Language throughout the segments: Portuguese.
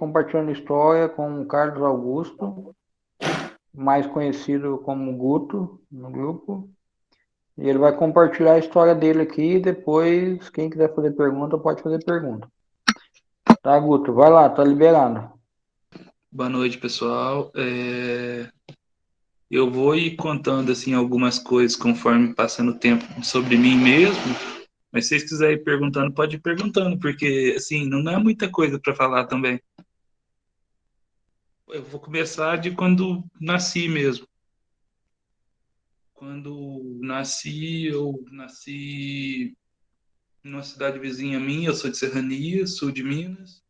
compartilhando história com o Carlos Augusto, mais conhecido como Guto, no grupo. E ele vai compartilhar a história dele aqui e depois, quem quiser fazer pergunta, pode fazer pergunta. Tá, Guto? Vai lá, tá liberado. Boa noite, pessoal. Eu vou ir contando assim algumas coisas conforme passando o tempo sobre mim mesmo, mas se vocês quiserem ir perguntando, pode ir perguntando, porque assim, não é muita coisa para falar também. Eu vou começar de quando nasci mesmo. Quando nasci, eu nasci numa cidade vizinha minha, eu sou de Serrania, sul de Minas.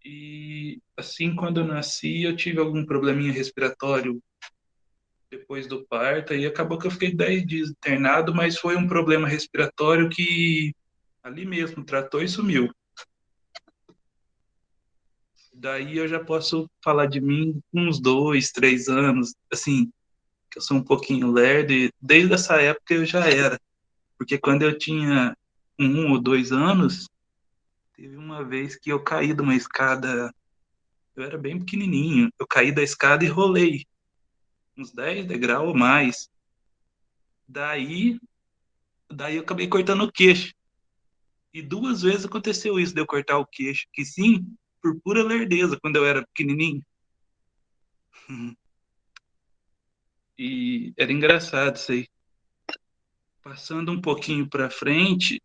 E assim, quando eu nasci, eu tive algum probleminha respiratório depois do parto, e acabou que eu fiquei 10 dias internado, mas foi um problema respiratório que ali mesmo tratou e sumiu. Daí eu já posso falar de mim com uns 2, 3 anos, assim, que eu sou um pouquinho lerdo, e desde essa época eu já era, porque quando eu tinha 1 ou 2 anos, teve uma vez que eu caí de uma escada, eu era bem pequenininho, eu caí da escada e rolei uns 10 degraus ou mais. Daí, daí eu acabei cortando o queixo. E 2 vezes aconteceu isso de eu cortar o queixo, que sim, por pura lerdeza, quando eu era pequenininho. E era engraçado isso aí. Passando um pouquinho para frente,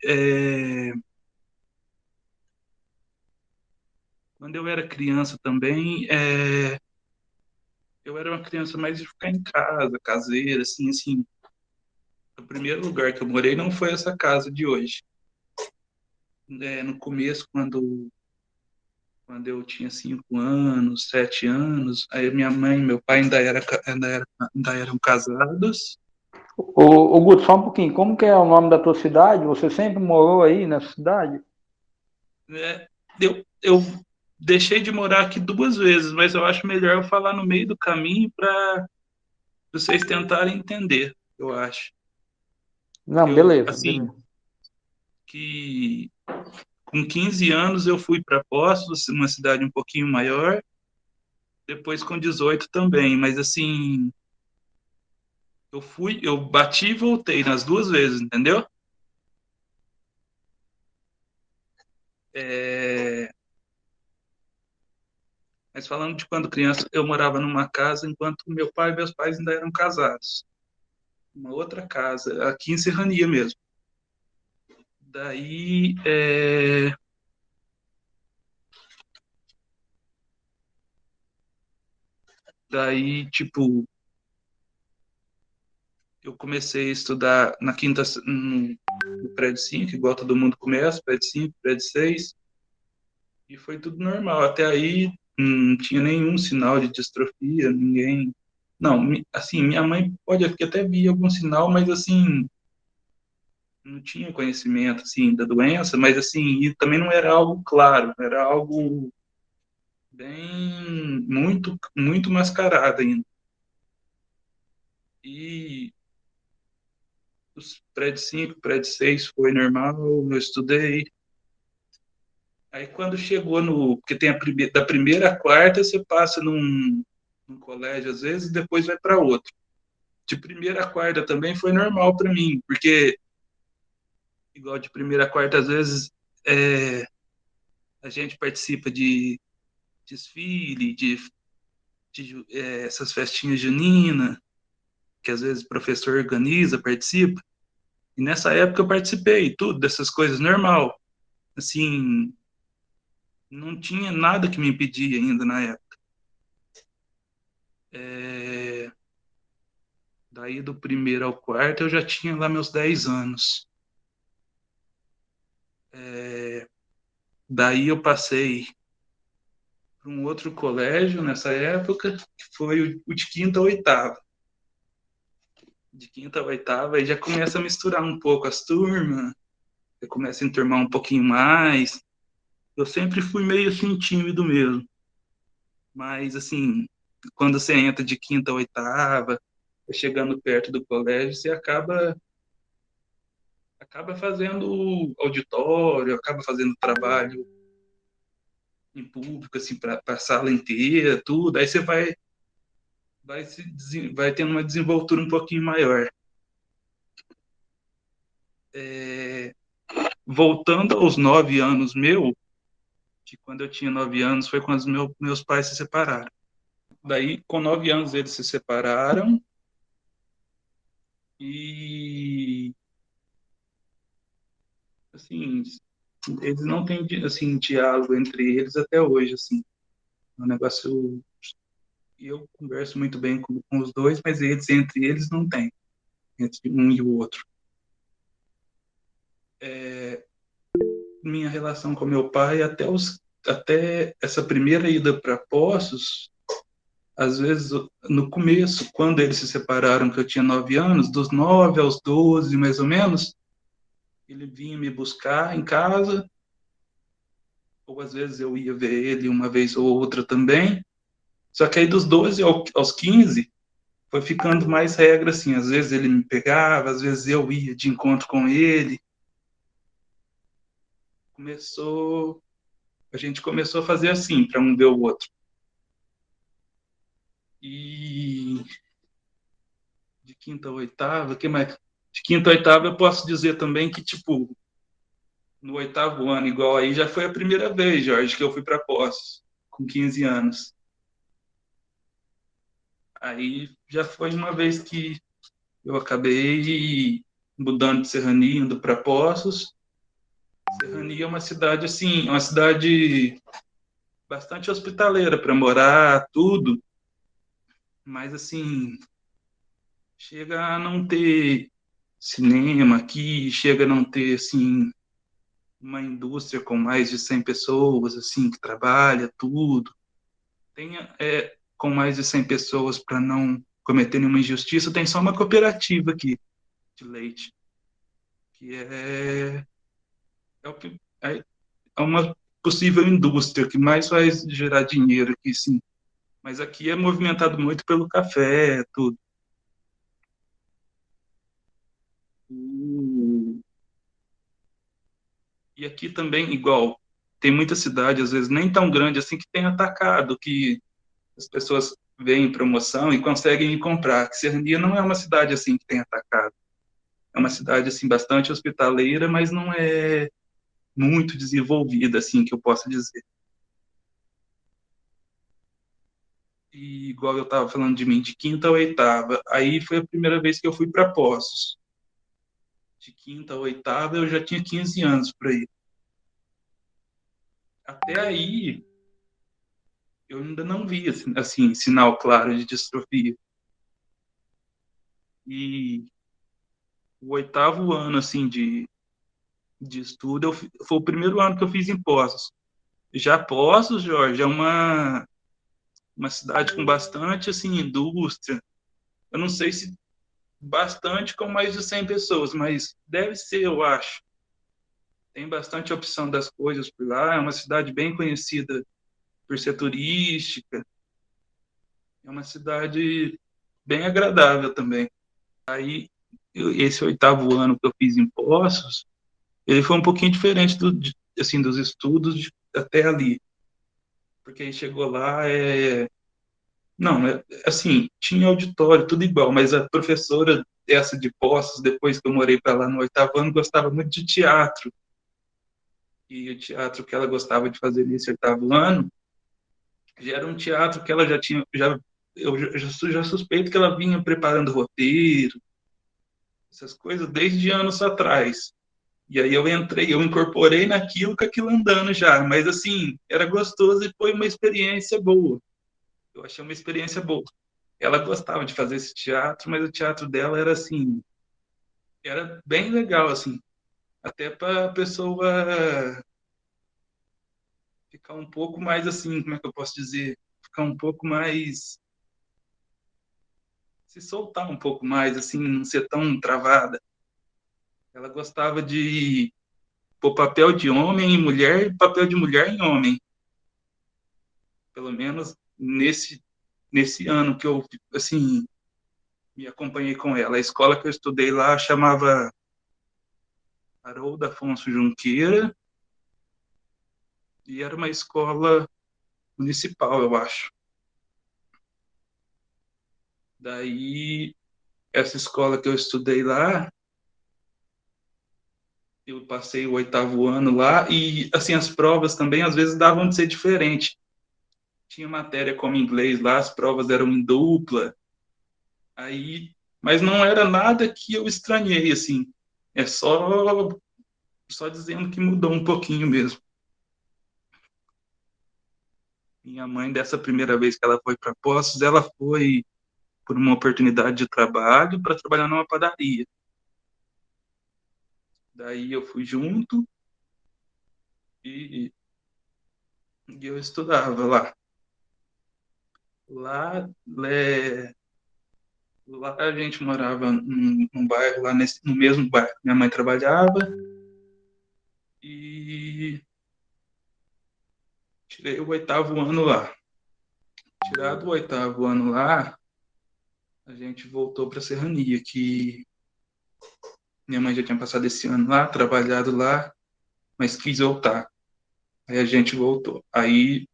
quando eu era criança também, eu era uma criança mais de ficar em casa, caseira, assim. O primeiro lugar que eu morei não foi essa casa de hoje. No começo, quando eu tinha 5 anos, 7 anos, aí minha mãe e meu pai ainda eram casados. Ô, Guto, só um pouquinho. Como que é o nome da tua cidade? Você sempre morou aí nessa cidade? Né? Eu deixei de morar aqui 2 vezes, mas eu acho melhor eu falar no meio do caminho para vocês tentarem entender, eu acho. Não, Eu, beleza, assim, beleza. que com 15 anos eu fui para Poços, uma cidade um pouquinho maior, depois com 18 também, mas assim, eu bati e voltei nas 2 vezes, entendeu? É, mas falando de quando criança, eu morava numa casa enquanto meu pai e meus pais ainda eram casados. Uma outra casa, aqui em Serrania mesmo. Daí, tipo, eu comecei a estudar na quinta, no prédio 5, igual todo mundo começa, prédio 5, prédio 6, e foi tudo normal. Até aí, não tinha nenhum sinal de distrofia, ninguém. Não, assim, minha mãe pode que até via algum sinal, mas assim, não tinha conhecimento, assim, da doença, mas assim, e também não era algo claro, era algo bem, muito, muito mascarado ainda. E os prédio 5, prédio 6 foi normal, eu estudei. Aí quando chegou no. Porque tem da primeira à quarta, você passa num colégio às vezes e depois vai para outro. De primeira à quarta também foi normal para mim, porque, igual de primeira à quarta, às vezes é, a gente participa de desfile, essas festinhas juninas, que às vezes o professor organiza, participa. E nessa época eu participei, tudo dessas coisas normal. Assim, não tinha nada que me impedia ainda na época. É, daí do primeiro ao quarto eu já tinha lá meus 10 anos. É, daí eu passei para um outro colégio nessa época, que foi o de quinta a oitava. De quinta a oitava, aí já começa a misturar um pouco as turmas, já começa a enturmar um pouquinho mais. Eu sempre fui meio assim tímido mesmo, mas assim, quando você entra de quinta a oitava, chegando perto do colégio, você acaba fazendo auditório, acaba fazendo trabalho em público, assim, para a sala inteira, tudo. Aí você vai tendo uma desenvoltura um pouquinho maior. É, voltando aos 9 anos que quando eu tinha 9 anos foi quando os meus pais se separaram. Daí, com 9 anos, eles se separaram e, assim, eles não têm, assim, diálogo entre eles até hoje, assim. É um negócio... Eu converso muito bem com os dois, mas entre eles não tem, entre um e o outro. É, minha relação com meu pai, até essa primeira ida para Poços, às vezes, no começo, quando eles se separaram, que eu tinha 9 anos, dos 9 aos 12, mais ou menos, ele vinha me buscar em casa, ou às vezes eu ia ver ele uma vez ou outra também. Só que aí dos 12 aos 15, foi ficando mais regra, assim. Às vezes ele me pegava, às vezes eu ia de encontro com ele. A gente começou a fazer assim, para um ver o outro. E de quinta a oitava, que mais? De quinta a oitava eu posso dizer também que, tipo, no 8º ano, igual aí, já foi a primeira vez, Jorge, que eu fui para Poços, com 15 anos. Aí já foi uma vez que eu acabei mudando de Serrania, indo para Poços. Serrania é uma cidade, assim, uma cidade bastante hospitaleira para morar, tudo, mas, assim, chega a não ter cinema aqui, chega a não ter, assim, uma indústria com mais de 100 pessoas, assim, que trabalha, tudo. Tem, com mais de 100 pessoas, para não cometer nenhuma injustiça, tem só uma cooperativa aqui de leite, que é uma possível indústria que mais vai gerar dinheiro aqui, sim. Mas aqui é movimentado muito pelo café, tudo. E aqui também, igual, tem muita cidade, às vezes nem tão grande assim, que tem atacado, que as pessoas veem em promoção e conseguem ir comprar. Que Serrania não é uma cidade assim que tem atacado. É uma cidade assim bastante hospitaleira, mas não é muito desenvolvida assim que eu posso dizer. E igual eu estava falando de mim, de quinta a oitava, aí foi a primeira vez que eu fui para Poços. De quinta a oitava eu já tinha 15 anos por aí. Até aí eu ainda não via assim sinal claro de distrofia. E o 8º ano assim de estudo foi o primeiro ano que eu fiz em Poços. Já Poços, Jorge, é uma cidade com bastante assim indústria. Eu não sei se bastante com mais de 100 pessoas, mas deve ser, eu acho. Tem bastante opção das coisas por lá. É uma cidade bem conhecida por ser turística. É uma cidade bem agradável também. Aí, esse 8º ano que eu fiz em Poços, ele foi um pouquinho diferente assim, dos estudos até ali. Porque aí chegou lá, não, assim, tinha auditório, tudo igual, mas a professora essa de Poços, depois que eu morei para lá no 8º ano, gostava muito de teatro. E o teatro que ela gostava de fazer nesse 8º ano já era um teatro que ela já tinha, eu já suspeito que ela vinha preparando roteiro, essas coisas desde anos atrás. E aí eu incorporei naquilo com aquilo andando já, mas assim, era gostoso e foi uma experiência boa. Eu achei uma experiência boa. Ela gostava de fazer esse teatro, mas o teatro dela era assim, era bem legal assim, até para a pessoa ficar um pouco mais assim, como é que eu posso dizer? Ficar um pouco mais se soltar um pouco mais assim, não ser tão travada. Ela gostava de pôr papel de homem em mulher e papel de mulher em homem. Pelo menos nesse ano que eu assim me acompanhei com ela. A escola que eu estudei lá chamava Haroldo Afonso Junqueira E era uma escola municipal, eu acho. Daí, essa escola que eu estudei lá, eu passei o 8º ano lá e, assim, as provas também às vezes davam de ser diferente. Tinha matéria como inglês lá, as provas eram em dupla, aí, mas não era nada que eu estranhei, assim. É só dizendo que mudou um pouquinho mesmo. Minha mãe, dessa primeira vez que ela foi para Poços, ela foi por uma oportunidade de trabalho para trabalhar numa padaria. Daí eu fui junto e, e eu estudava lá. Lá, lá a gente morava num bairro, no mesmo bairro que minha mãe trabalhava, e tirei o 8º ano lá. Tirado o 8º ano lá, a gente voltou para a Serrania, que minha mãe já tinha passado esse ano lá, trabalhado lá, mas quis voltar. Aí a gente voltou. Aí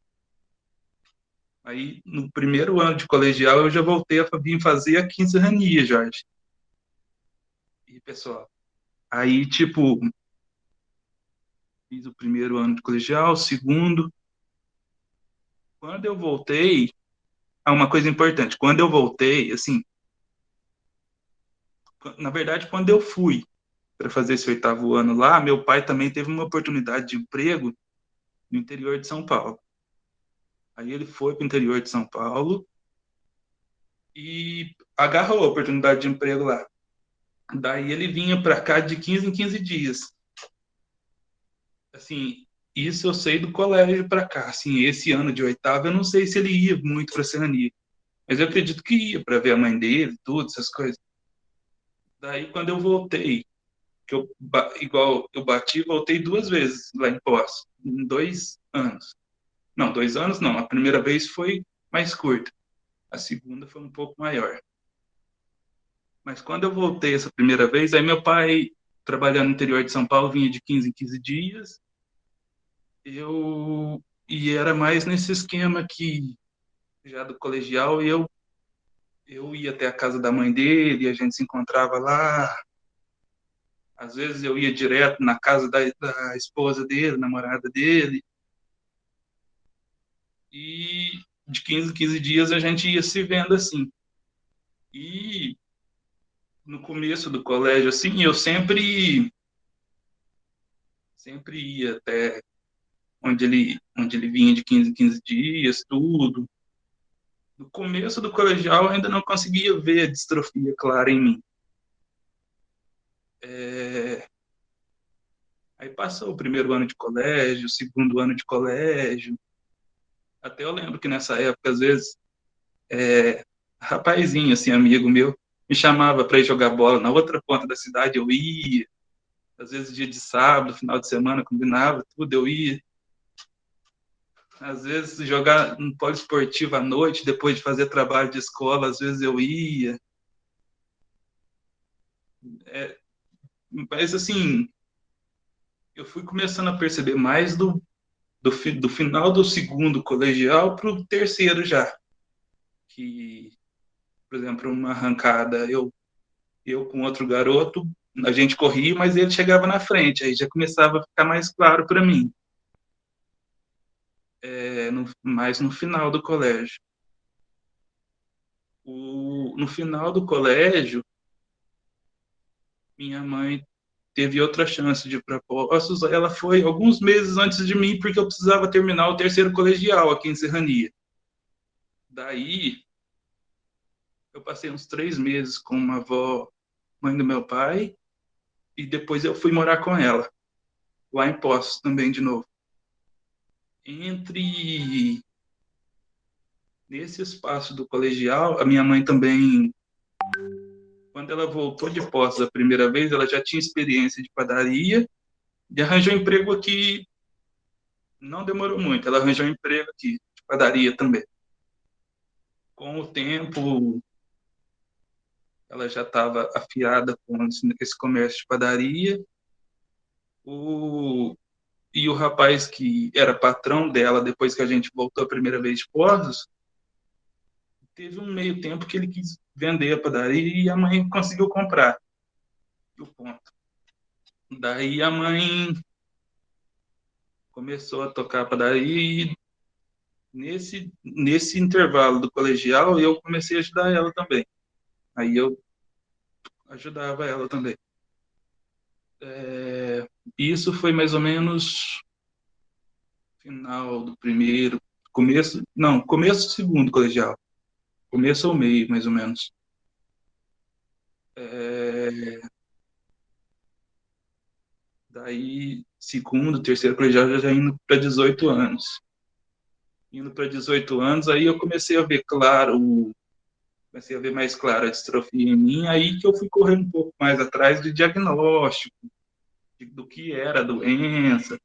no primeiro ano de colegial, eu já voltei a vir fazer aqui em Serrania, Jorge. E, pessoal, aí, tipo, fiz o primeiro ano de colegial, o segundo. Quando eu voltei, uma coisa importante, quando eu voltei, assim, na verdade, quando eu fui para fazer esse 8º ano lá, meu pai também teve uma oportunidade de emprego no interior de São Paulo. Aí ele foi para o interior de São Paulo e agarrou a oportunidade de emprego lá. Daí ele vinha para cá de 15 em 15 dias. Assim, isso eu sei do colégio para cá. Assim, esse ano de 8º, eu não sei se ele ia muito para a Serrania, mas eu acredito que ia para ver a mãe dele, tudo, essas coisas. Daí, quando eu voltei, que eu, igual eu bati, voltei 2 vezes lá em Poços, em 2 anos. Não, 2 anos não. A primeira vez foi mais curta, a segunda foi um pouco maior. Mas quando eu voltei essa primeira vez, aí meu pai, trabalhando no interior de São Paulo, vinha de 15 em 15 dias. E era mais nesse esquema que já do colegial, eu ia até a casa da mãe dele, a gente se encontrava lá. Às vezes eu ia direto na casa da esposa dele, namorada dele. E de 15 em 15 dias a gente ia se vendo assim. E no começo do colégio, assim, eu sempre ia até onde ele vinha de 15 em 15 dias, tudo. No começo do colegial eu ainda não conseguia ver a distrofia clara em mim. É, aí passou o primeiro ano de colégio, o segundo ano de colégio. Até eu lembro que nessa época, às vezes, rapazinho, assim, amigo meu, me chamava para ir jogar bola na outra ponta da cidade, eu ia. Às vezes, dia de sábado, final de semana, combinava tudo, eu ia. Às vezes, jogar no poliesportivo à noite, depois de fazer trabalho de escola, às vezes eu ia. É, mas, assim, eu fui começando a perceber mais do final do segundo colegial para o terceiro já. Que, por exemplo, uma arrancada, eu com outro garoto, a gente corria, mas ele chegava na frente, aí já começava a ficar mais claro para mim, mais no final do colégio. No final do colégio, minha mãe teve outra chance de propósitos, ela foi alguns meses antes de mim, porque eu precisava terminar o terceiro colegial aqui em Serrania. Daí, eu passei uns 3 meses com uma avó, mãe do meu pai, e depois eu fui morar com ela, lá em Poços também, de novo. Entre Nesse espaço do colegial, a minha mãe também, quando ela voltou de Poços a primeira vez, ela já tinha experiência de padaria e arranjou um emprego aqui, não demorou muito, ela arranjou um emprego aqui, de padaria também. Com o tempo, ela já estava afiada com esse comércio de padaria, o, e o rapaz que era patrão dela, depois que a gente voltou a primeira vez de Poços, teve um meio tempo que ele quis vender a padaria e a mãe conseguiu comprar o ponto. Daí a mãe começou a tocar a padaria e nesse intervalo do colegial eu comecei a ajudar ela também. Aí eu ajudava ela também. Isso foi mais ou menos final do primeiro, começo do segundo colegial. Começo ou meio, mais ou menos. Daí, segundo, terceiro colegial, já indo para 18 anos. Indo para 18 anos, aí eu comecei a ver claro, comecei a ver mais claro a distrofia em mim, aí que eu fui correndo um pouco mais atrás do diagnóstico, do que era a doença,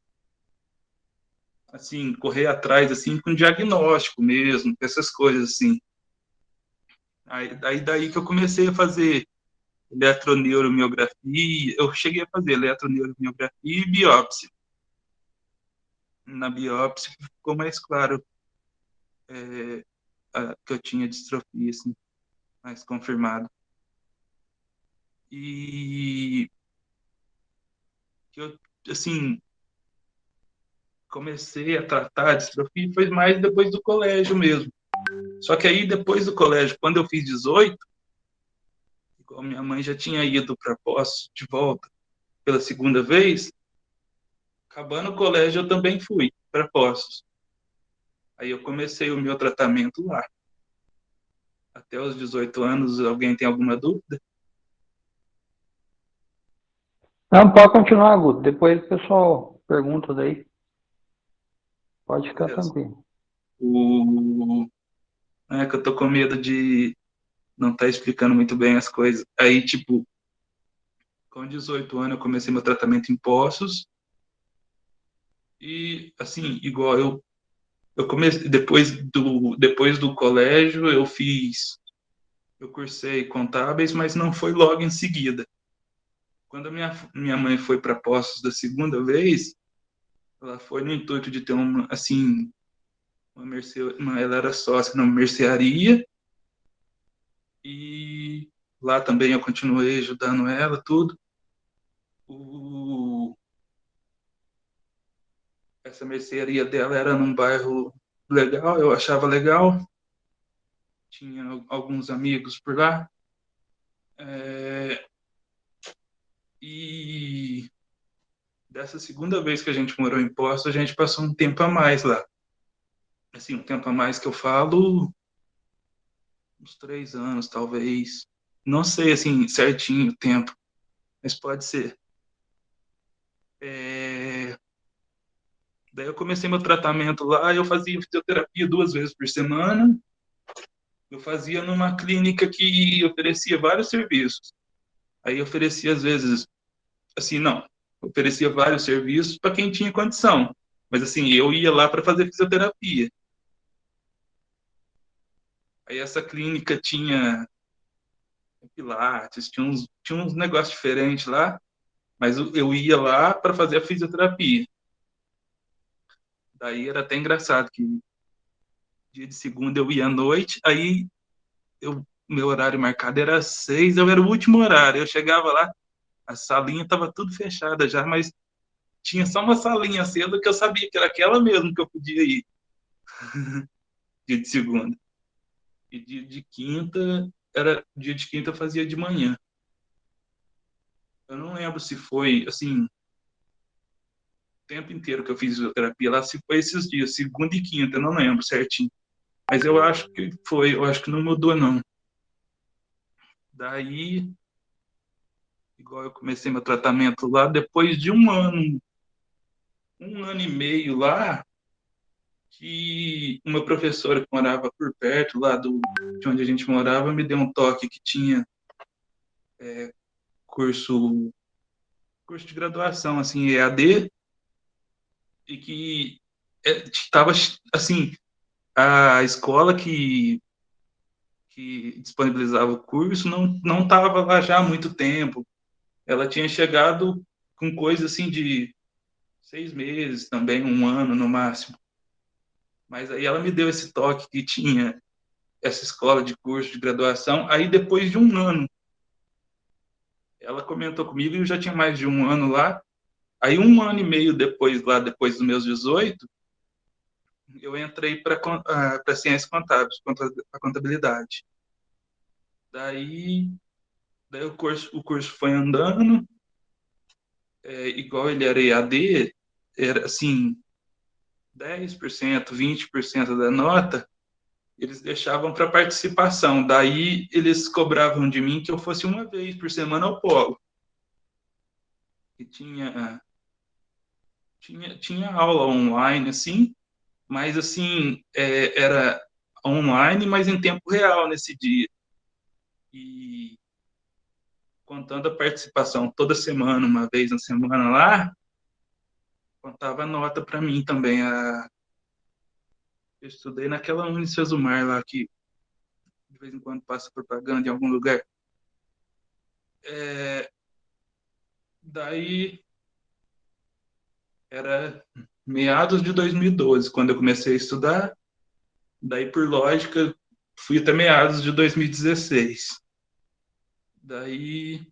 assim, correr atrás, assim, com diagnóstico mesmo, essas coisas, assim. Aí daí que eu comecei a fazer eletroneuromiografia, eu cheguei a fazer eletroneuromiografia e biópsia. Na biópsia ficou mais claro que eu tinha distrofia, assim, mais confirmado. E que eu, assim, comecei a tratar a distrofia foi mais depois do colégio mesmo. Só que aí, depois do colégio, quando eu fiz 18, igual minha mãe já tinha ido para Poços de volta pela segunda vez, acabando o colégio eu também fui para Poços. Aí eu comecei o meu tratamento lá. Até os 18 anos, alguém tem alguma dúvida? Não, pode continuar, Guto. Depois o pessoal pergunta daí. Pode ficar Beleza. tranquilo. É que eu tô com medo de não estar explicando muito bem as coisas. Aí, tipo, com 18 anos eu comecei meu tratamento em Poços e, assim, igual eu comecei, depois do colégio eu cursei contábeis, mas não foi logo em seguida. Quando a minha mãe foi para Poços da segunda vez, ela foi no intuito de ter uma, assim, ela era sócia numa mercearia e lá também eu continuei ajudando ela, tudo. O, essa mercearia dela era num bairro legal, eu achava legal, tinha alguns amigos por lá. É, e dessa segunda vez que a gente morou em Poços, a gente passou um tempo a mais lá. Assim, um tempo a mais que eu falo, uns 3 anos, talvez. Não sei, assim, certinho o tempo, mas pode ser. É, daí eu comecei meu tratamento lá, eu fazia fisioterapia 2 vezes por semana. Eu fazia numa clínica que oferecia vários serviços. Aí oferecia, às vezes, assim, não, oferecia vários serviços para quem tinha condição. Mas, assim, eu ia lá para fazer fisioterapia. Aí essa clínica tinha pilates, tinha uns negócios diferentes lá, mas eu ia lá para fazer a fisioterapia. Daí era até engraçado que dia de segunda eu ia à noite, aí meu horário marcado era às 6, eu era o último horário. Eu chegava lá, a salinha estava tudo fechada já, mas tinha só uma salinha cedo que eu sabia que era aquela mesmo que eu podia ir, dia de segunda. E dia de quinta eu fazia de manhã. Eu não lembro se foi, assim, o tempo inteiro que eu fiz fisioterapia lá, se foi esses dias, segunda e quinta, eu não lembro certinho. Mas eu acho que foi, eu acho que não mudou, não. Daí, igual eu comecei meu tratamento lá, depois de um ano e meio lá, que uma professora que morava por perto, de onde a gente morava, me deu um toque que tinha curso, curso de graduação, assim, EAD, e que estava, assim, a escola que disponibilizava o curso não estava lá já há muito tempo. Ela tinha chegado com coisa, assim, de 6 meses também, 1 ano no máximo. Mas aí ela me deu esse toque que tinha essa escola de curso de graduação. Aí depois de 1 ano, ela comentou comigo e eu já tinha mais de 1 ano lá. Aí 1 ano e meio depois, lá depois dos meus 18, eu entrei para ciências contábeis, para contabilidade. Daí, daí o curso foi andando, igual ele era EAD, era assim, 10%, 20% da nota, eles deixavam para participação. Daí eles cobravam de mim que eu fosse uma vez por semana ao polo. E tinha aula online, assim, mas assim, era online, mas em tempo real nesse dia. E contando a participação toda semana, uma vez na semana lá, contava nota para mim também. Eu estudei naquela Unicesumar lá, que de vez em quando passa propaganda em algum lugar. É, daí era meados de 2012, quando eu comecei a estudar. Daí, por lógica, fui até meados de 2016. Daí,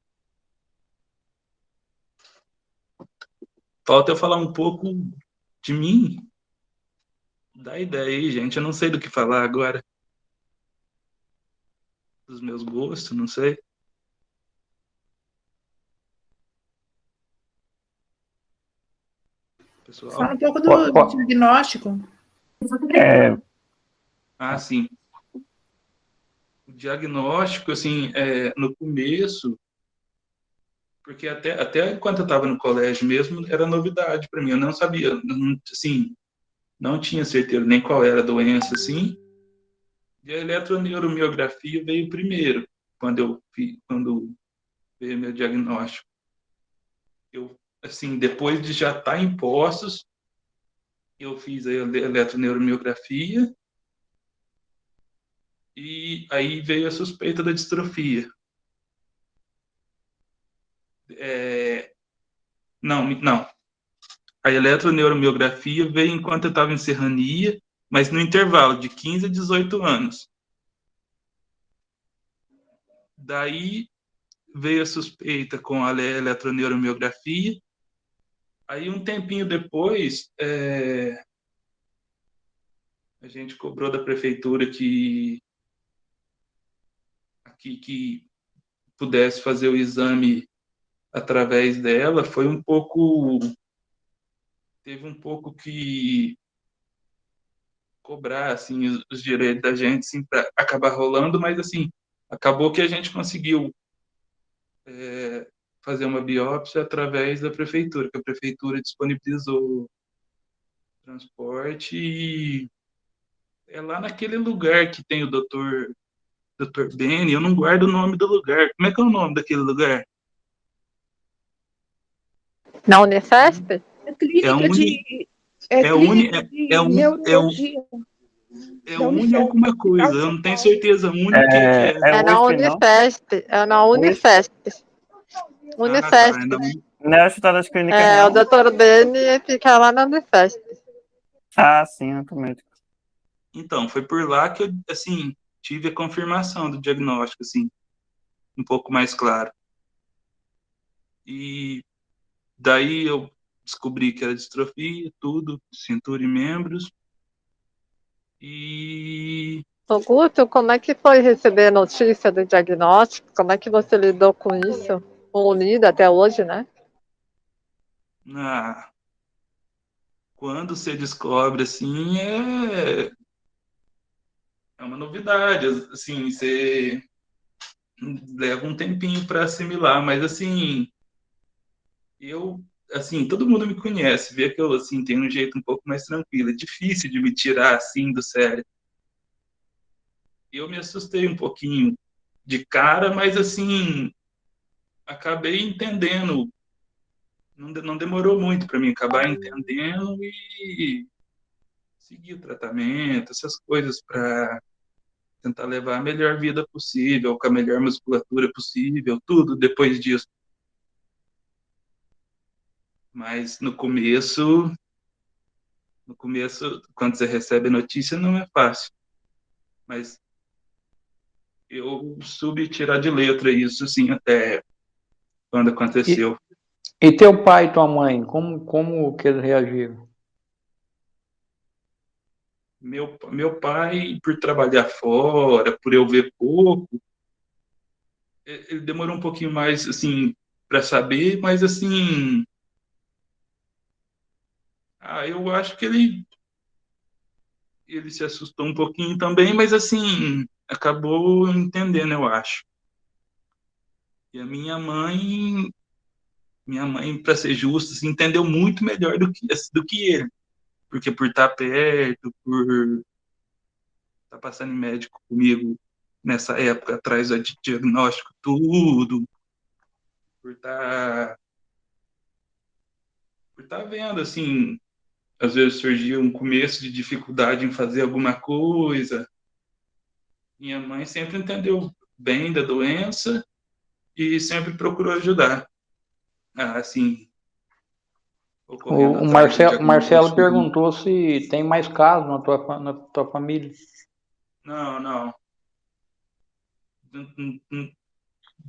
falta eu falar um pouco de mim. Dá ideia aí, gente. Eu não sei do que falar agora. Dos meus gostos, não sei. Fala Pessoal? um pouco Pode, do pode. diagnóstico. É, Ah, sim. O diagnóstico, assim, no começo, porque até quando eu estava no colégio mesmo, era novidade para mim. Eu não sabia, não, assim, não tinha certeza nem qual era a doença, assim. E a eletroneuromiografia veio primeiro, quando veio meu diagnóstico. Eu, assim, depois de já estar em postos, eu fiz a eletroneuromiografia e aí veio a suspeita da distrofia. Não, não. A eletroneuromiografia veio enquanto eu estava em serrania, mas no intervalo de 15 a 18 anos. Daí veio a suspeita com a eletroneuromiografia. Aí, um tempinho depois, a gente cobrou da prefeitura que pudesse fazer o exame através dela. Teve um pouco que cobrar assim os direitos da gente assim, para acabar rolando, mas assim acabou que a gente conseguiu fazer uma biópsia através da prefeitura, que a prefeitura disponibilizou transporte e é lá naquele lugar que tem o doutor Beni. Eu não guardo o nome do lugar. Como é que é o nome daquele lugar? Na Unifesp? É É clínica uni, de, é uni, clínica é de un, é, un, neurologia é da uni Unifesp, alguma Hospital coisa. de Eu São não tenho Paulo. certeza. Uni o que que é? É É na USP, não? Unifesp. É na USP? Unifesp. Ah, tá. Unifesp. Não é o Hospital das Clínicas, É, o não? Dr. Beni fica lá na Unifesp. Ah, sim, eu tô médico. Então, foi por lá que eu, assim, tive a confirmação do diagnóstico, assim, um pouco mais claro. E daí eu descobri que era distrofia, tudo, cintura e membros. E Ô, Guto, como é que foi receber a notícia do diagnóstico? Como é que você lidou com isso? Ou lida até hoje, né? ah, quando você descobre, assim, é uma novidade. Assim, você leva um tempinho para assimilar, mas, assim, eu, assim, todo mundo me conhece, vê que eu, assim, tenho um jeito um pouco mais tranquilo. É difícil de me tirar, assim, do sério. Eu me assustei um pouquinho de cara, mas, assim, acabei entendendo. Não demorou muito para mim acabar entendendo e seguir o tratamento, essas coisas para tentar levar a melhor vida possível, com a melhor musculatura possível, tudo depois disso. Mas no começo, quando você recebe a notícia, não é fácil. Mas eu soube tirar de letra isso, sim, até quando E, aconteceu. e teu pai e tua mãe, como que eles reagiram? Meu pai, por trabalhar fora, por eu ver pouco, ele demorou um pouquinho mais, assim, para saber, mas, assim, eu acho que ele se assustou um pouquinho também, mas, assim, acabou entendendo, eu acho. E a minha mãe, para ser justo, assim, entendeu muito melhor do que ele, porque por estar perto, por estar passando em médico comigo nessa época, atrás de diagnóstico, tudo, por estar vendo, assim, às vezes surgia um começo de dificuldade em fazer alguma coisa. Minha mãe sempre entendeu bem da doença e sempre procurou ajudar. Assim, correndo O atrás do Marcelo diagnóstico. perguntou se tem mais casos na tua família. Não, não.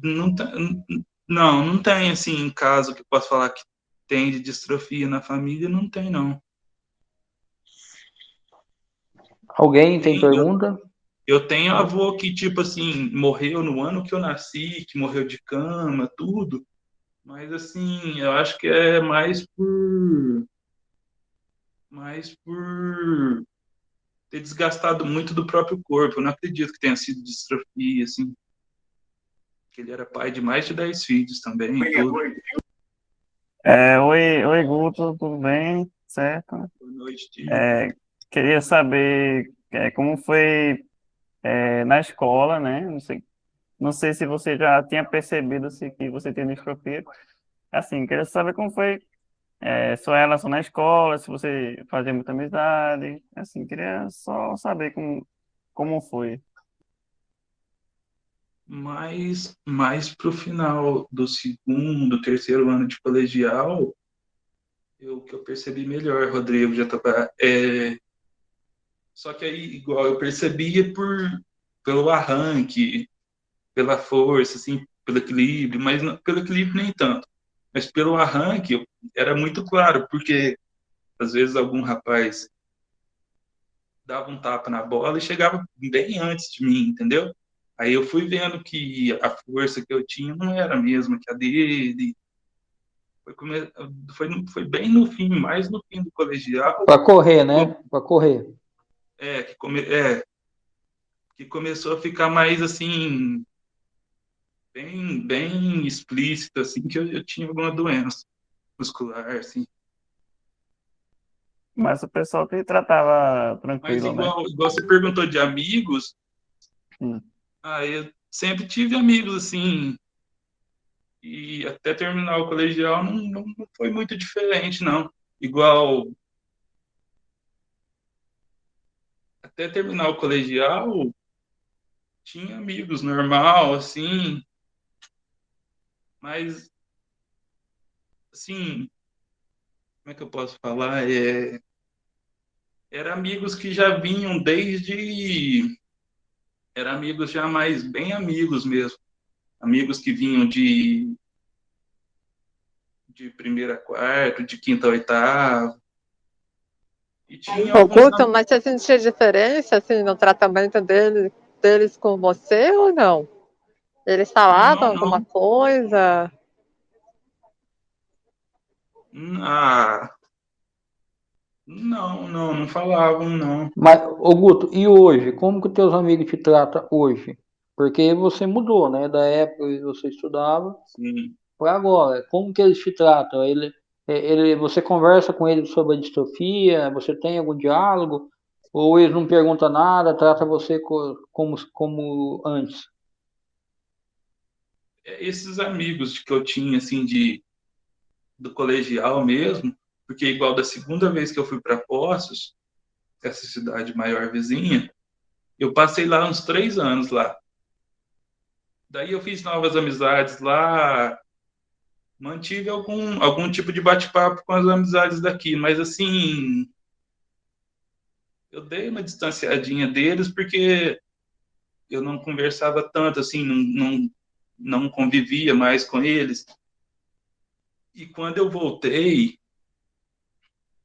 Não, não, não tem, assim, caso que eu possa falar que tem de distrofia na família, não tem, não. Alguém tem Tem, pergunta? eu tenho avô que, tipo assim, morreu no ano que eu nasci, que morreu de cama, tudo. Mas, assim, eu acho que é mais por ter desgastado muito do próprio corpo. Eu não acredito que tenha sido distrofia, assim. Que ele era pai de mais de 10 filhos também, e tudo. Oi, Guto, tudo bem? Certo? Boa noite, tio. É, queria saber como foi na escola, né? Não sei se você já tinha percebido se que você tem distrofia. Assim, queria saber como foi sua relação na escola, se você fazia muita amizade. Assim, queria só saber como foi. Mais pro final do segundo, terceiro ano de colegial, que eu percebi melhor, Rodrigo, já tava, só que aí, igual, eu percebia pelo arranque, pela força, assim, pelo equilíbrio, mas pelo equilíbrio nem tanto. Mas pelo arranque, era muito claro, porque às vezes algum rapaz dava um tapa na bola e chegava bem antes de mim, entendeu? Aí eu fui vendo que a força que eu tinha não era a mesma que a dele. Foi, come... foi bem no fim, mais no fim do colegial, Para correr, né? Para correr. é, que, come... é, que começou a ficar mais assim, bem, bem explícito, assim, que eu tinha alguma doença muscular, assim. Mas o pessoal te tratava Mas tranquilo, né? igual você perguntou de amigos, Hum. eu sempre tive amigos, assim, e até terminar o colegial não foi muito diferente, não. Igual, até terminar o colegial, tinha amigos normal, assim, mas, assim, como é que eu posso falar? Eram amigos que já vinham desde. Eram amigos já mais bem amigos mesmo. Amigos que vinham de primeira a quarto, de quinta a oitava. E tinha Ô, alguns. Guto, mas você sentia diferença, assim, no tratamento deles com você ou não? Eles falavam Não, alguma não. coisa? Ah, não falavam, não. Mas, ô Guto, e hoje? Como que os teus amigos te tratam hoje? Porque você mudou, né? Da época que você estudava Sim. para agora. Como que eles te tratam? Você conversa com eles sobre a distrofia? Você tem algum diálogo? Ou eles não perguntam nada, trata você como antes? Esses amigos que eu tinha, assim, do colegial mesmo, porque igual da segunda vez que eu fui para Poços, essa cidade maior vizinha, eu passei lá uns 3 anos lá. Daí eu fiz novas amizades lá, mantive algum tipo de bate-papo com as amizades daqui, mas assim, eu dei uma distanciadinha deles porque eu não conversava tanto, assim, não convivia mais com eles. E quando eu voltei,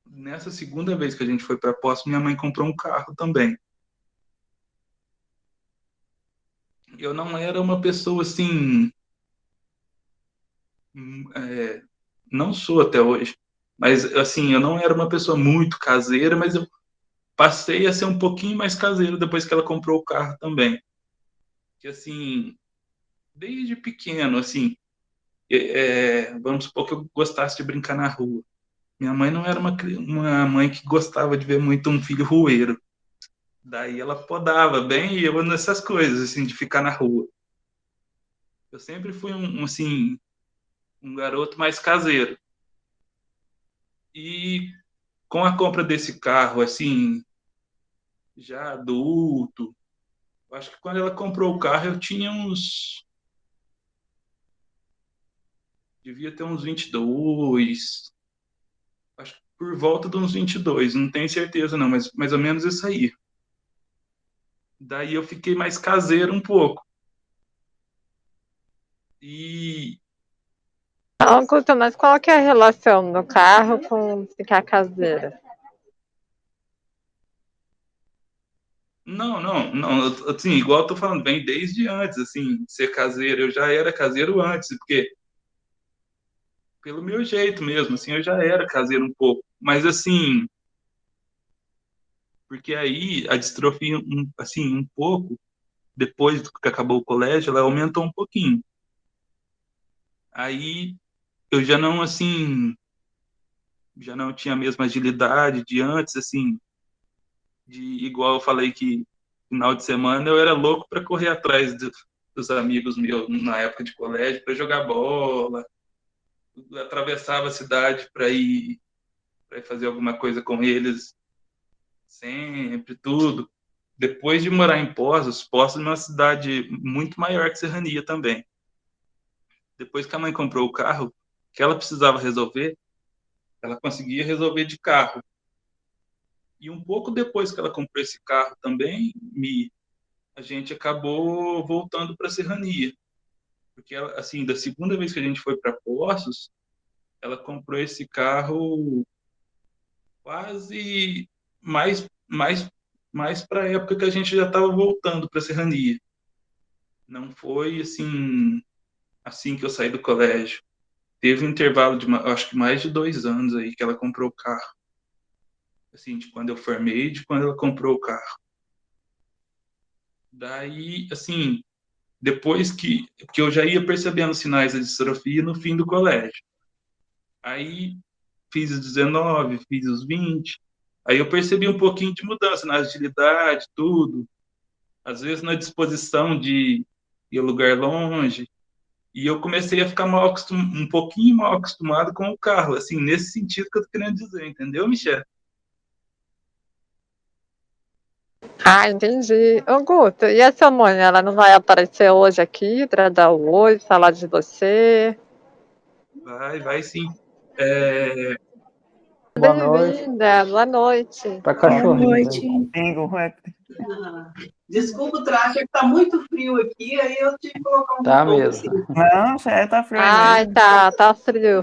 nessa segunda vez que a gente foi para Poços, minha mãe comprou um carro também. Eu não era uma pessoa assim, não sou até hoje, mas assim, eu não era uma pessoa muito caseira, mas eu passei a ser um pouquinho mais caseiro depois que ela comprou o carro também. Que assim, desde pequeno, assim, vamos supor que eu gostasse de brincar na rua. Minha mãe não era uma mãe que gostava de ver muito um filho rueiro. Daí ela podava bem e eu nessas coisas, assim, de ficar na rua. Eu sempre fui assim, um garoto mais caseiro. E com a compra desse carro, assim, já adulto, acho que quando ela comprou o carro eu tinha devia ter uns 22, acho que por volta de uns 22, não tenho certeza não, mas mais ou menos isso aí. Daí eu fiquei mais caseiro um pouco. E Augusto, mas qual que é a relação do carro com ficar caseira? não, assim, igual eu tô falando, bem desde antes, assim, ser caseiro, eu já era caseiro antes, porque pelo meu jeito mesmo, assim, eu já era caseiro um pouco, mas assim, porque aí a distrofia, assim, um pouco, depois que acabou o colégio, ela aumentou um pouquinho. Aí eu já não, assim, já não tinha a mesma agilidade de antes, assim, de igual eu falei que final de semana eu era louco para correr atrás dos amigos meus na época de colégio para jogar bola, atravessava a cidade para ir fazer alguma coisa com eles, sempre tudo. Depois de morar em Poços é uma cidade muito maior que Serrania também. Depois que a mãe comprou o carro, que ela precisava resolver, ela conseguia resolver de carro. E um pouco depois que ela comprou esse carro também, a gente acabou voltando para Serrania. Porque, assim, da segunda vez que a gente foi para Poços, ela comprou esse carro quase mais para a época que a gente já estava voltando para Serrania. Não foi, assim que eu saí do colégio. Teve um intervalo de, acho que mais de 2 anos aí que ela comprou o carro. Assim, de quando eu formei, de quando ela comprou o carro. Daí, assim, depois que eu já ia percebendo sinais da distrofia no fim do colégio. Aí fiz os 19, fiz os 20. Aí eu percebi um pouquinho de mudança na agilidade, tudo. Às vezes na disposição de ir a lugar longe. E eu comecei a ficar um pouquinho mal acostumado com o carro, assim, nesse sentido que eu tô querendo dizer, entendeu, Michel? Ah, entendi. Ô, Guto, e a sua mãe, ela não vai aparecer hoje aqui para dar o oi, falar de você? Vai sim. É, Boa noite. Bem-vinda, boa noite. Tá Boa cachorrinho noite. aí. Bingo, Ah, desculpa o traje, que tá muito frio aqui, aí eu tive que colocar um Tá roupa mesmo. assim. Não, já tá frio aí Ai, mesmo. tá frio.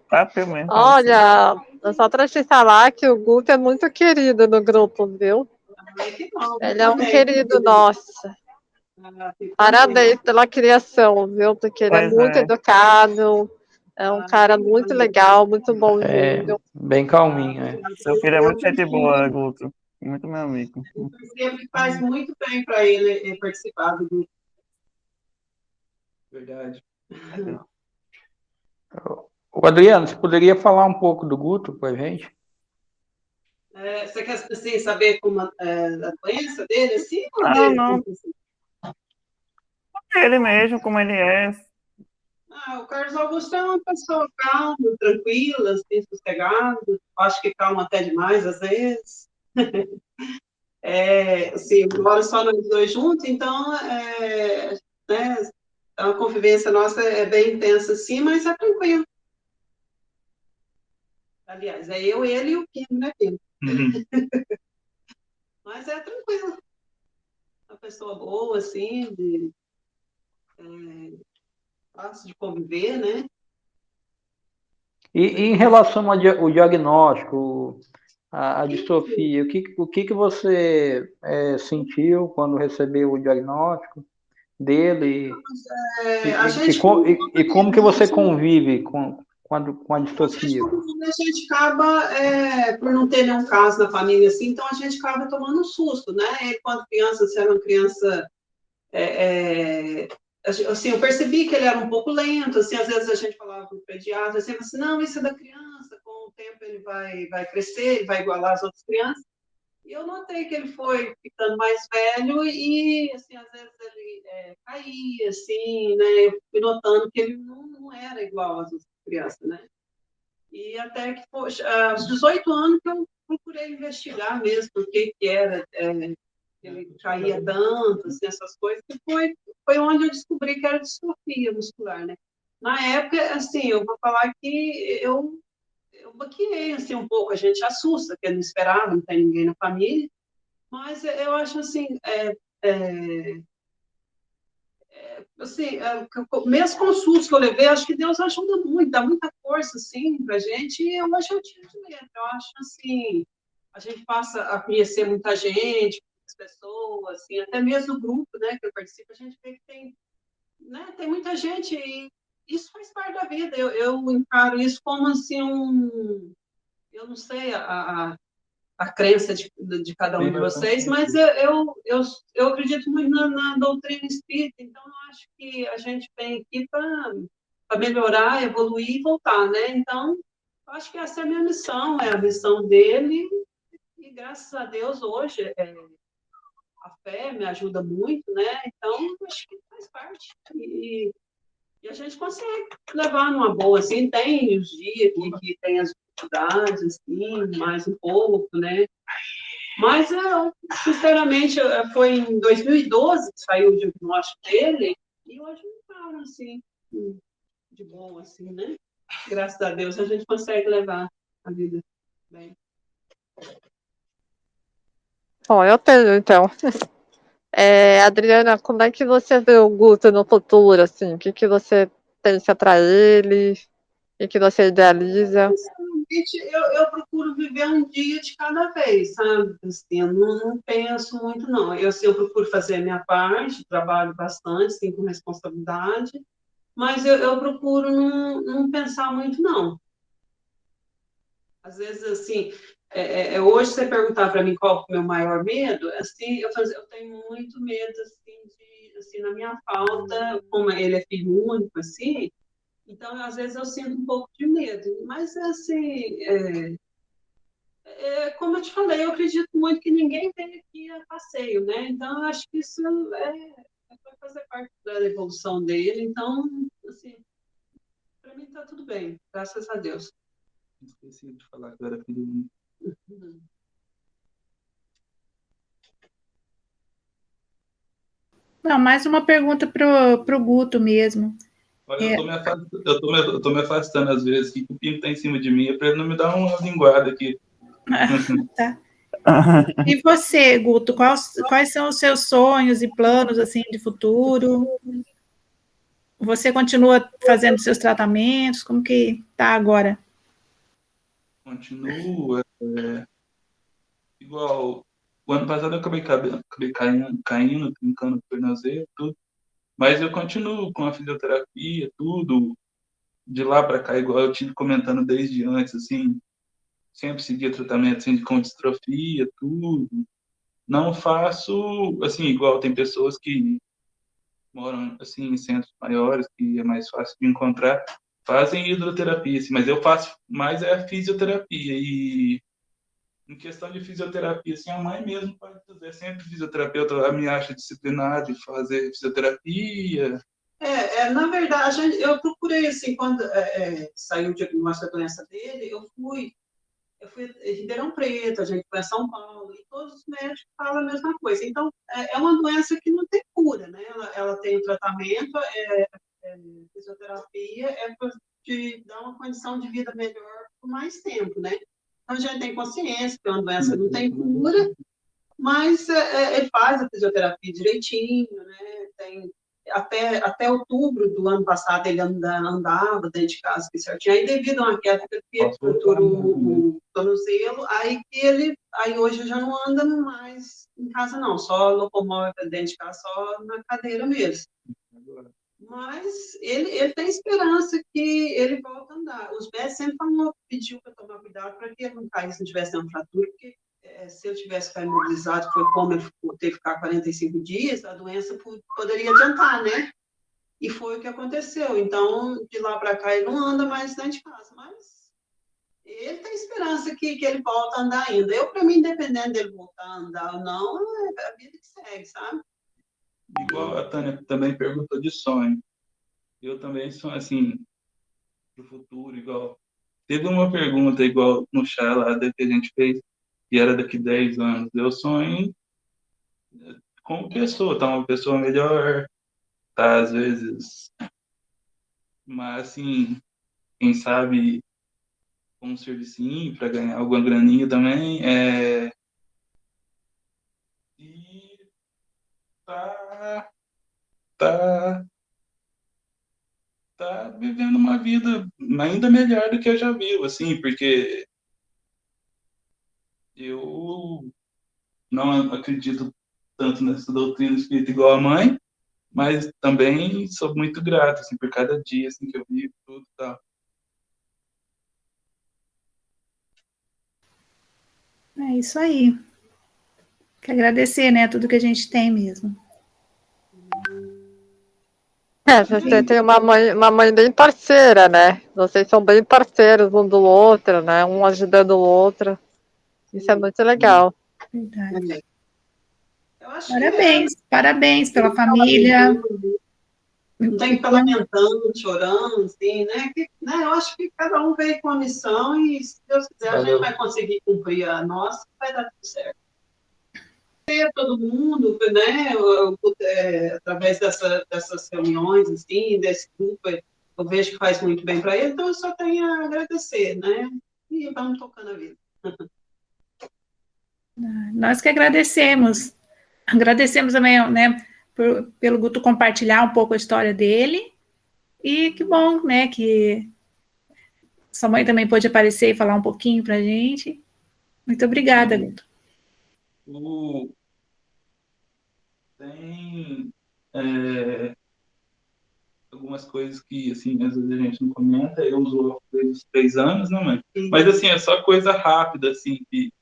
Tá frio mesmo pra você. Olha, só para te falar que o Guto é muito querido no grupo, viu? Ai, que bom, Ele fico é um também. querido nosso. Fico Parabéns também. pela criação, viu? Porque ele é Pois muito é. educado, é um cara muito legal, muito É bonzinho. bem calminho, é. Seu filho é muito gente boa, Guto. Muito meu amigo. Sempre faz muito bem para ele participar do grupo. verdade. O Adriano, você poderia falar um pouco do Guto com a gente? Você quer assim, saber como a doença dele, assim, ou Não, dele? não. Ele mesmo, como ele é. O Carlos Augusto é uma pessoa calma, tranquila, assim, sossegado. Acho que calma até demais, às vezes. Assim, moro só nós dois juntos, então, né, Então, a convivência nossa é bem intensa, sim, mas é tranquilo. Aliás, é eu, ele e o Pino, né, Pino? Uhum. Mas é tranquilo. Uma pessoa boa, assim, fácil de conviver, né? E em relação ao diagnóstico, a distrofia, o que você sentiu quando recebeu o diagnóstico dele? A gente, E como que você convive com a distrofia? a gente acaba, por não ter nenhum caso na família assim, então a gente acaba tomando um susto, né? Ele, quando criança, se era uma criança, assim, eu percebi que ele era um pouco lento, assim, às vezes a gente falava com o pediatra, assim, não, isso é da criança, com o tempo ele vai crescer, ele vai igualar as outras crianças. E eu notei que ele foi ficando mais velho e, assim, às vezes ele caía, assim, né? Eu fui notando que ele não era igual às outras crianças, né? E até que, poxa, aos 18 anos que eu procurei investigar mesmo o que era, ele caía tanto, assim, essas coisas, que foi onde eu descobri que era distrofia muscular, né? Na época, assim, eu vou falar que eu baqueei, assim, um pouco, a gente assusta, porque eu não esperava, não tem ninguém na família, mas eu acho, assim, assim, mesmo com os sustos que eu levei, acho que Deus ajuda muito, dá muita força, assim, pra gente, e eu acho que eu tiro de letra, eu acho, assim, a gente passa a conhecer muita gente, muitas pessoas, assim, até mesmo o grupo, né, que eu participo, a gente vê que tem, né, tem muita gente, e isso faz parte da vida, eu encaro isso como, assim, eu não sei a crença de cada um de vocês, mas eu acredito muito na doutrina espírita, então eu acho que a gente vem aqui para melhorar, evoluir e voltar, né? Então, eu acho que essa é a minha missão, é a missão dele, e graças a Deus hoje a fé me ajuda muito, né? Então, eu acho que faz parte. E a gente consegue levar numa boa, assim, tem os dias que tem as dificuldades, assim, mais um pouco, né? Mas, sinceramente, foi em 2012 que saiu o diagnóstico dele, e hoje não falo, assim, de boa, assim, né? Graças a Deus a gente consegue levar a vida bem. Bom, eu tenho, então. Adriana, como é que você vê o Guto no futuro, assim? O que você pensa para ele? O que você idealiza? Sinceramente, eu procuro viver um dia de cada vez, sabe? Assim, eu não penso muito, não. Eu procuro fazer a minha parte, trabalho bastante, sim, com responsabilidade, mas eu procuro não pensar muito, não. Às vezes, assim, hoje você perguntar para mim qual é o meu maior medo, assim, eu tenho muito medo, assim, na minha falta, como ele é filho único, assim, então, às vezes eu sinto um pouco de medo, mas, assim, como eu te falei, eu acredito muito que ninguém vem aqui a passeio, né? Então, eu acho que isso vai fazer parte da evolução dele, então, assim, para mim está tudo bem, graças a Deus. Esqueci de falar que eu era filho único. Não, mais uma pergunta pro Guto mesmo. Olha, eu tô me afastando às vezes, que o Pinto tá em cima de mim, é para ele não me dar uma linguada aqui. Tá. E você, Guto, quais são os seus sonhos e planos assim de futuro? Você continua fazendo seus tratamentos? Como que tá agora? Continua. Igual, o ano passado eu acabei caindo, trincando o tornozelo, tudo. Mas eu continuo com a fisioterapia, tudo. De lá para cá, igual eu tive comentando desde antes, assim, sempre seguia tratamento assim, com distrofia, tudo. Não faço, assim, igual tem pessoas que moram, assim, em centros maiores, que é mais fácil de encontrar, fazem hidroterapia, assim, mas eu faço mais a fisioterapia. E em questão de fisioterapia, assim, a mãe mesmo pode fazer, sempre fisioterapeuta, ela me acha disciplinado de fazer fisioterapia. Na verdade, eu procurei, assim, quando saiu o diagnóstico da doença dele, eu fui eu fui em Ribeirão Preto, a gente foi a São Paulo, e todos os médicos falam a mesma coisa. Então, é uma doença que não tem cura, né? Ela tem o tratamento, fisioterapia, para te dar uma condição de vida melhor por mais tempo, né? Então, a gente tem consciência que é uma doença que não tem cura, mas ele faz a fisioterapia direitinho, né? Até outubro do ano passado ele andava dentro de casa aqui certinho. Aí, devido a uma queda que ele teve, fraturou o tornozelo, aí hoje já não anda mais em casa, não, só locomove dentro de casa, só na cadeira mesmo. Mas ele tem esperança que ele volte a andar. Os médicos sempre pediu para tomar cuidado para que ele não caísse, não tivesse nenhuma fratura, porque se ele tivesse ficado imobilizado, foi como ele teve que ficar 45 dias, a doença poderia adiantar, né? E foi o que aconteceu. Então, de lá para cá, ele não anda mais dentro de casa, mas ele tem esperança que ele volta a andar ainda. Eu, para mim, independente dele voltar a andar ou não, é a vida que segue, sabe? Igual a Tânia também perguntou de sonho. Eu também sonho, assim, pro futuro, igual. Teve uma pergunta igual no chá lá que a gente fez, que era daqui 10 anos. Eu sonho como pessoa, tá uma pessoa melhor, tá às vezes, mas assim, quem sabe com um servicinho para ganhar alguma graninha também, e tá, tá, tá vivendo uma vida ainda melhor do que eu já vi, assim, porque eu não acredito tanto nessa doutrina espírita igual a mãe, mas também sou muito grato, assim, por cada dia, assim, que eu vivo, tudo e tal. É isso aí. Quero agradecer, né, tudo que a gente tem mesmo. Você tem uma mãe bem parceira, né? Vocês são bem parceiros um do outro, né? Um ajudando o outro. Isso é muito legal. Verdade. Eu acho Parabéns, parabéns pela família. não tem que ficar lamentando, chorando, assim, né? Eu acho que cada um veio com a missão e, se Deus quiser, a gente vai conseguir cumprir a nossa, vai dar tudo certo. Todo mundo, né? Através dessas reuniões, assim, desse grupo, eu vejo que faz muito bem para ele, então eu só tenho a agradecer, né? E vamos tocando a vida. Nós que agradecemos. Agradecemos também, né, pelo Guto compartilhar um pouco a história dele. E que bom, né, que sua mãe também pôde aparecer e falar um pouquinho para a gente. Muito obrigada, Guto. Tem algumas coisas que, assim, às vezes a gente não comenta. Eu uso desde os 3 anos, né, mãe? Mas, assim, é só coisa rápida, assim, que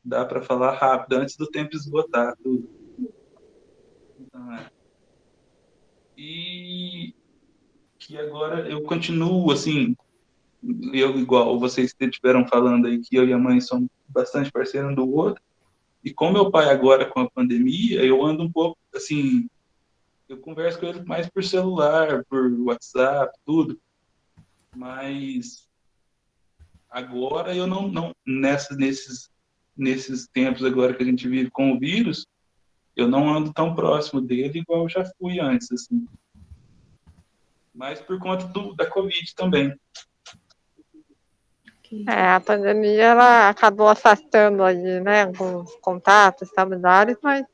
dá para falar rápido, antes do tempo esgotar tudo. Então, E que agora eu continuo, assim, eu igual vocês estiveram falando aí, que eu e a mãe somos bastante parceiros um do outro. E com meu pai agora, com a pandemia, eu ando um pouco, assim, eu converso com ele mais por celular, por WhatsApp, tudo. Mas agora eu não nesses tempos agora que a gente vive com o vírus, eu não ando tão próximo dele igual eu já fui antes, assim. Mas por conta da Covid também. A pandemia ela acabou afastando aí, né, alguns contatos familiares, mas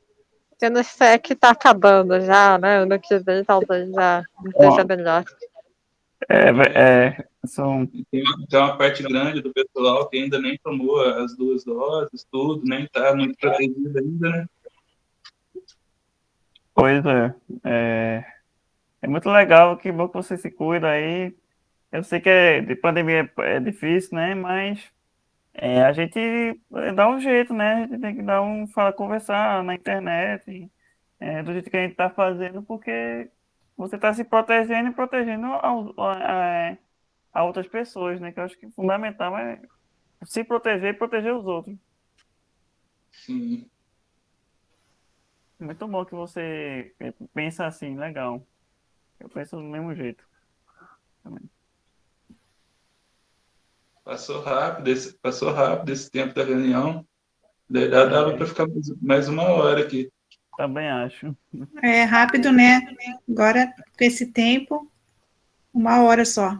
tendo fé que está acabando já, né? Ano que vem talvez já esteja melhor. São... Tem uma parte grande do pessoal que ainda nem tomou as 2 doses, tudo, nem está muito protegido ainda, né? Pois é muito legal, que bom que você se cuida aí. Eu sei que de pandemia é difícil, né? Mas a gente dá um jeito, né? A gente tem que conversar na internet, do jeito que a gente está fazendo, porque você está se protegendo e protegendo a outras pessoas, né? Que eu acho que o fundamental é se proteger e proteger os outros. Sim. Muito bom que você pensa assim, legal. Eu penso do mesmo jeito também. Passou rápido esse tempo da reunião. Dava para ficar mais uma hora aqui. Também acho. É rápido, né? Agora, com esse tempo, 1 hora só.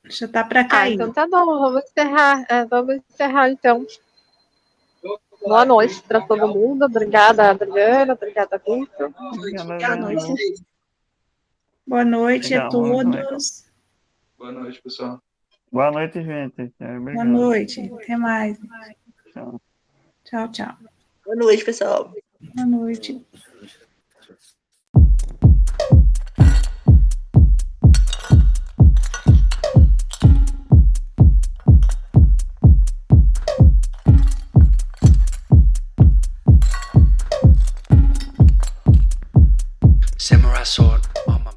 Já tá para cair. Então tá bom, vamos encerrar. Vamos encerrar então. Boa noite para todo mundo. Obrigada, Adriana. Obrigada, Victor. Boa noite. Boa noite a Legal, muito legal. todos. Boa noite, pessoal. Boa noite, gente. Obrigado. Boa noite. Até mais. Tchau. Tchau, tchau. Boa noite, pessoal. Boa noite.